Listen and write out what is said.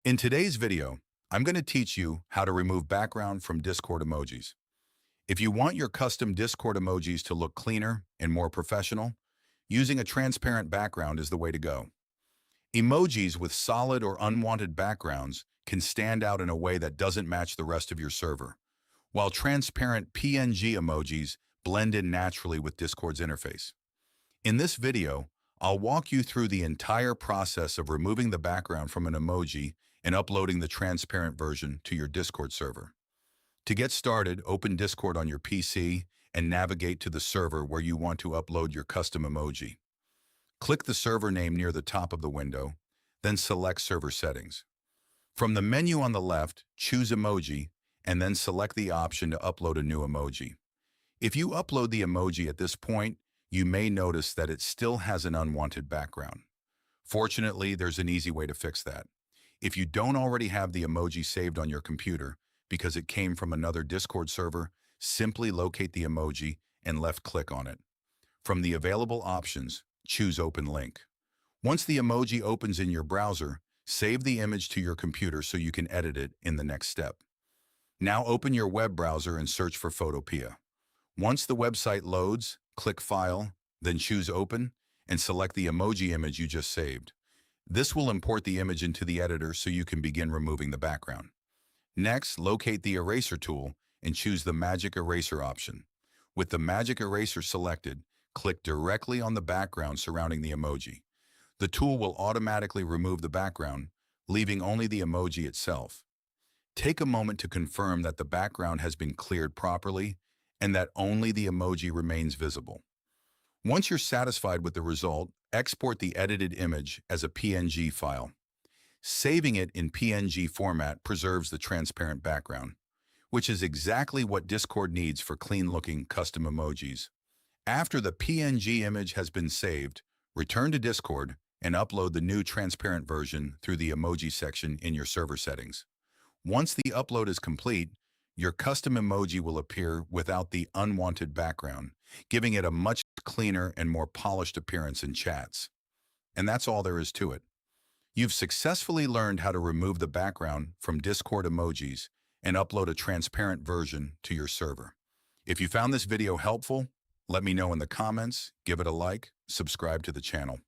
In today's video, I'm going to teach you how to remove background from Discord emojis. If you want your custom Discord emojis to look cleaner and more professional, using a transparent background is the way to go. Emojis with solid or unwanted backgrounds can stand out in a way that doesn't match the rest of your server, while transparent PNG emojis blend in naturally with Discord's interface. In this video, I'll walk you through the entire process of removing the background from an emoji and uploading the transparent version to your Discord server. To get started, open Discord on your PC and navigate to the server where you want to upload your custom emoji. Click the server name near the top of the window, then select Server Settings. From the menu on the left, choose Emoji, and then select the option to upload a new emoji. If you upload the emoji at this point, you may notice that it still has an unwanted background. Fortunately, there's an easy way to fix that. If you don't already have the emoji saved on your computer because it came from another Discord server, simply locate the emoji and left-click on it. From the available options, choose Open Link. Once the emoji opens in your browser, save the image to your computer so you can edit it in the next step. Now open your web browser and search for Photopea. Once the website loads, click File, then choose Open, and select the emoji image you just saved. This will import the image into the editor so you can begin removing the background. Next, locate the Eraser tool and choose the Magic Eraser option. With the Magic Eraser selected, click directly on the background surrounding the emoji. The tool will automatically remove the background, leaving only the emoji itself. Take a moment to confirm that the background has been cleared properly and that only the emoji remains visible. Once you're satisfied with the result, export the edited image as a PNG file. Saving it in PNG format preserves the transparent background, which is exactly what Discord needs for clean-looking custom emojis. After the PNG image has been saved, return to Discord and upload the new transparent version through the emoji section in your server settings. Once the upload is complete, your custom emoji will appear without the unwanted background, giving it a much cleaner and more polished appearance in chats. And that's all there is to it. You've successfully learned how to remove the background from Discord emojis and upload a transparent version to your server. If you found this video helpful, let me know in the comments, give it a like, subscribe to the channel.